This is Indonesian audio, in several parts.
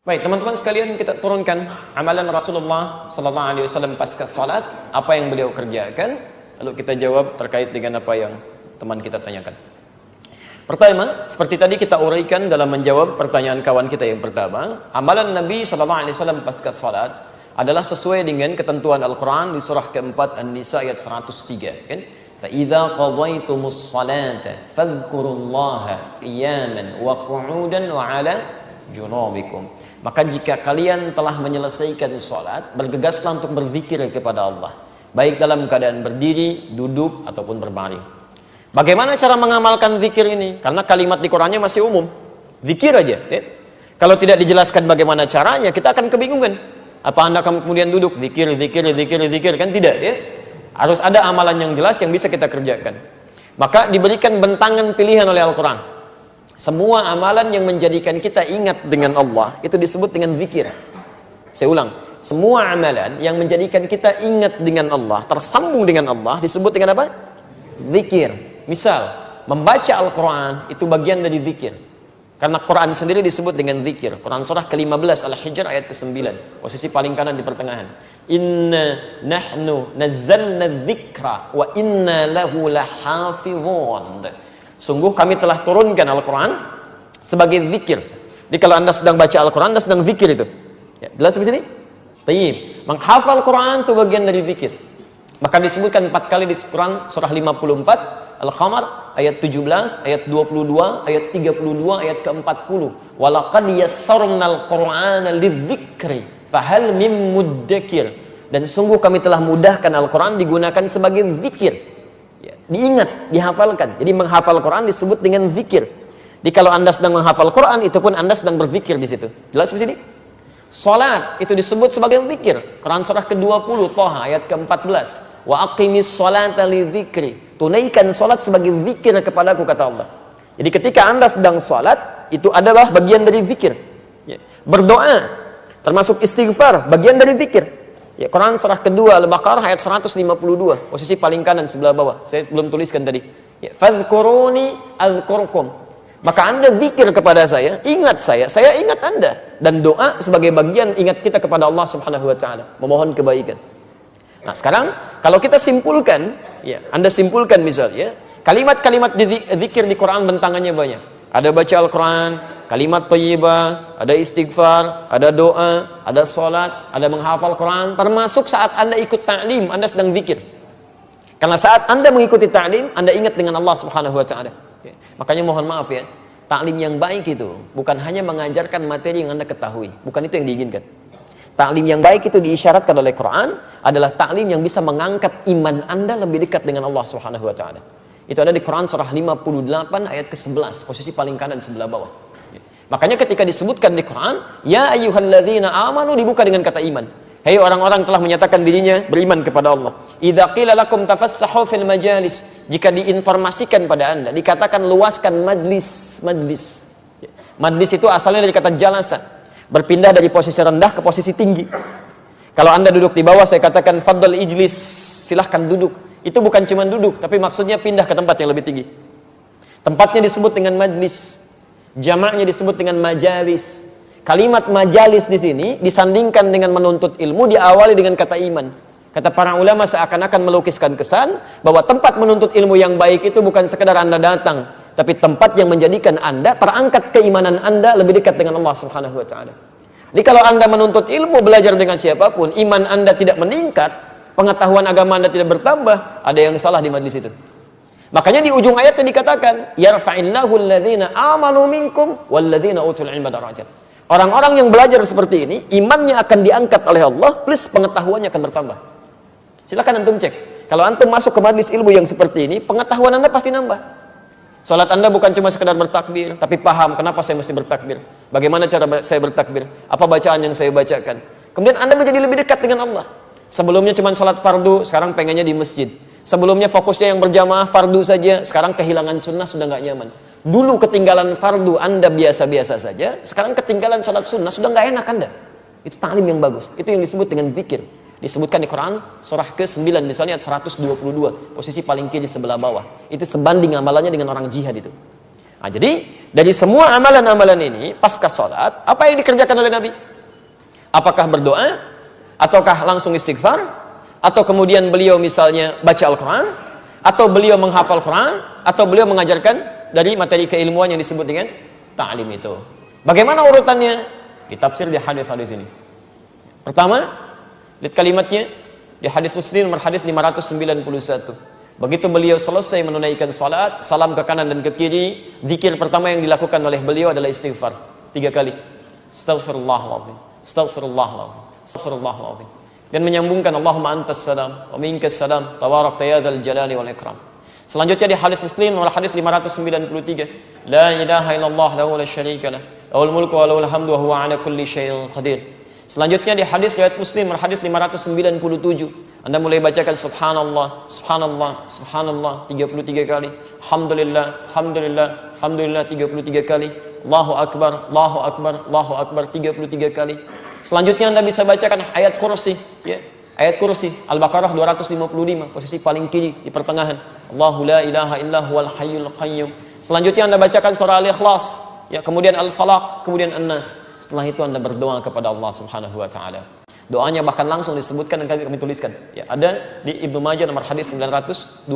Baik, teman-teman sekalian, kita turunkan amalan Rasulullah sallallahu alaihi wasallam pasca salat, apa yang beliau kerjakan, lalu kita jawab terkait dengan apa yang teman kita tanyakan. Pertama, seperti tadi kita uraikan dalam menjawab pertanyaan kawan kita yang pertama, amalan Nabi sallallahu alaihi wasallam pasca salat adalah sesuai dengan ketentuan Al-Qur'an di surah keempat An-Nisa ayat 103, kan? Fa idza qadaytumus salata fadhkurullaha qiyaman wa qu'udan wa 'ala junubikum. Maka jika kalian telah menyelesaikan sholat, bergegaslah untuk berzikir kepada Allah, baik dalam keadaan berdiri, duduk, ataupun berbaring. Bagaimana cara mengamalkan zikir ini? Karena kalimat di Qur'annya masih umum, zikir aja, ya? Kalau tidak dijelaskan bagaimana caranya, kita akan kebingungan. Apa Anda kemudian duduk, zikir, kan tidak, ya? Harus ada amalan yang jelas yang bisa kita kerjakan. Maka diberikan bentangan pilihan oleh Al-Quran. Semua amalan yang menjadikan kita ingat dengan Allah itu disebut dengan zikir. Saya ulang, semua amalan yang menjadikan kita ingat dengan Allah, tersambung dengan Allah, disebut dengan apa? Zikir. Misal, membaca Al-Quran itu bagian dari zikir. Karena Quran sendiri disebut dengan zikir. Quran surah ke-15 Al-Hijr ayat ke-9, posisi paling kanan di pertengahan. Inna nahnu nazzalna dzikra wa inna lahu lahafizun. Sungguh kami telah turunkan Al-Quran sebagai zikir. Jadi kalau Anda sedang baca Al-Quran, Anda sedang zikir itu. Ya, jelas di sini? Tayyib. Menghafal Quran itu bagian dari zikir. Maka disebutkan 4 kali di Quran surah 54 Al-Qamar ayat 17, ayat 22, ayat 32, ayat ke-40. Walaqad yassarnal Qur'ana lidzikri fahal mim muddakir. Dan sungguh kami telah mudahkan Al-Quran digunakan sebagai zikir. Diingat, dihafalkan. Jadi menghafal Quran disebut dengan zikir. Jadi kalau Anda sedang menghafal Quran, itu pun Anda sedang berzikir di situ. Jelas di sini? Salat itu disebut sebagai zikir. Quran surah ke-20 Thaha ayat ke-14. Wa aqimis salata lidzikri. Tunaikan salat sebagai zikir kepadaku, kata Allah. Jadi ketika Anda sedang salat, itu adalah bagian dari zikir. Berdoa termasuk istighfar, bagian dari zikir. Ya, Quran surah kedua Al-Baqarah ayat 152, posisi paling kanan sebelah bawah. Saya belum tuliskan tadi. Ya, fadhkuruni adzkurkum. Maka Anda zikir kepada saya ingat Anda. Dan doa sebagai bagian ingat kita kepada Allah Subhanahu wa taala, memohon kebaikan. Nah, sekarang kalau kita simpulkan, ya, Anda simpulkan misalnya, kalimat-kalimat zikir di Quran bentangannya banyak. Ada baca Al-Quran, kalimat thayyibah, ada istighfar, ada doa, ada sholat, ada menghafal Quran, termasuk saat Anda ikut ta'lim, Anda sedang zikir. Karena saat Anda mengikuti ta'lim, Anda ingat dengan Allah Subhanahu wa taala. Makanya mohon maaf ya, ta'lim yang baik itu bukan hanya mengajarkan materi yang Anda ketahui, bukan itu yang diinginkan. Ta'lim yang baik itu diisyaratkan oleh Quran adalah ta'lim yang bisa mengangkat iman Anda lebih dekat dengan Allah Subhanahu wa taala. Itu ada di Quran surah 58 ayat ke-11, posisi paling kanan sebelah bawah. Makanya ketika disebutkan di Quran, ya ayyuhalladzina amanu, dibuka dengan kata iman. Hei orang-orang telah menyatakan dirinya beriman kepada Allah. Idza qila lakum tafassahu fil majalis, jika diinformasikan pada Anda, dikatakan luaskan majlis. Majlis itu asalnya dari kata jalasa, berpindah dari posisi rendah ke posisi tinggi. Kalau Anda duduk di bawah, saya katakan fadhal ijlis, silahkan duduk. Itu bukan cuma duduk, tapi maksudnya pindah ke tempat yang lebih tinggi. Tempatnya disebut dengan majlis, jamaknya disebut dengan majalis. Kalimat majalis di sini disandingkan dengan menuntut ilmu, diawali dengan kata iman. Kata para ulama seakan-akan melukiskan kesan bahwa tempat menuntut ilmu yang baik itu bukan sekedar Anda datang, tapi tempat yang menjadikan Anda terangkat keimanan Anda lebih dekat dengan Allah Subhanahu wa taala. Jadi kalau Anda menuntut ilmu, belajar dengan siapapun, iman Anda tidak meningkat, pengetahuan agama Anda tidak bertambah, ada yang salah di majlis itu. Makanya di ujung ayatnya dikatakan, yarfa'illahu alladhina amanu minkum walladhina utul ilma darajat. Orang-orang yang belajar seperti ini, imannya akan diangkat oleh Allah, plus pengetahuannya akan bertambah. Silakan antum cek. Kalau antum masuk ke majlis ilmu yang seperti ini, pengetahuan Anda pasti nambah. Salat Anda bukan cuma sekedar bertakbir, tapi paham kenapa saya mesti bertakbir, bagaimana cara saya bertakbir, apa bacaan yang saya bacakan. Kemudian Anda menjadi lebih dekat dengan Allah. Sebelumnya cuma sholat fardu, sekarang pengennya di masjid. Sebelumnya fokusnya yang berjamaah fardu saja, sekarang kehilangan sunnah, sudah nggak nyaman. Dulu ketinggalan fardu Anda biasa-biasa saja, sekarang ketinggalan sholat sunnah, sudah nggak enak Anda. Itu ta'lim yang bagus. Itu yang disebut dengan zikir. Disebutkan di Quran surah ke-9 misalnya 122, posisi paling kiri sebelah bawah. Itu sebanding amalannya dengan orang jihad itu. Nah, jadi dari semua amalan-amalan ini pasca salat, apa yang dikerjakan oleh Nabi? Apakah berdoa? Ataukah langsung istighfar? Atau kemudian beliau misalnya baca Al-Quran? Atau beliau menghafal Quran? Atau beliau mengajarkan dari materi keilmuan yang disebut dengan ta'lim itu? Bagaimana urutannya? Ditafsir di hadis-hadis ini. Pertama, lihat kalimatnya di hadis Muslim nomor hadis 591. Begitu beliau selesai menunaikan salat, salam ke kanan dan ke kiri, zikir pertama yang dilakukan oleh beliau adalah istighfar 3 kali. Astaghfirullahaladzim, astaghfirullahaladzim, astaghfirullahaladzim. Dan menyambungkan Allahumma antas salam wa minkas salam tabarakta ya dzal jalali wal ikram. Selanjutnya di hadis Muslim nomor hadis 593, la ilaha illallah lahu la syarika lah, lahul mulku wa lahul hamdu wa huwa ala kulli syai'in qadir. Selanjutnya di hadis riwayat Muslim nomor hadis 597, Anda mulai bacakan subhanallah, subhanallah, subhanallah 33 kali, alhamdulillah, alhamdulillah, alhamdulillah 33 kali, Allahu akbar, Allahu akbar, Allahu akbar 33 kali. Selanjutnya Anda bisa bacakan ayat kursi, ya. Ayat kursi Al-Baqarah 255, posisi paling kiri di pertengahan. Allahu la ilaha illa huwal hayyul qayyum. Selanjutnya Anda bacakan surah Al-Ikhlas, ya, kemudian Al-Falaq, kemudian An-Nas. Setelah itu Anda berdoa kepada Allah Subhanahu wa taala. Doanya bahkan langsung disebutkan dan kami tuliskan. Ya, ada di Ibnu Majah nomor hadis 925.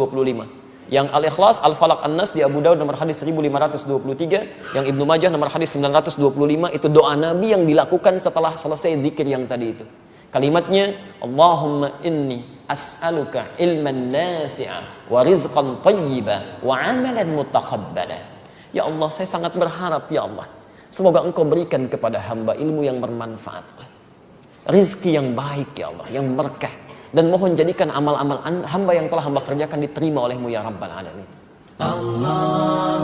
Yang Al-Ikhlas, Al-Falaq, An-Nas di Abu Daud nomor hadis 1523, yang Ibnu Majah nomor hadis 925 itu doa Nabi yang dilakukan setelah selesai zikir yang tadi itu. Kalimatnya, Allahumma inni as'aluka ilman nafi'a wa rizqan thayyiba wa amalan mutaqabbala. Ya Allah, saya sangat berharap ya Allah, semoga Engkau berikan kepada hamba ilmu yang bermanfaat, rizki yang baik ya Allah, yang berkah, dan mohon jadikan amal-amal hamba yang telah hamba kerjakan diterima olehmu ya Rabbal Alamin. Allah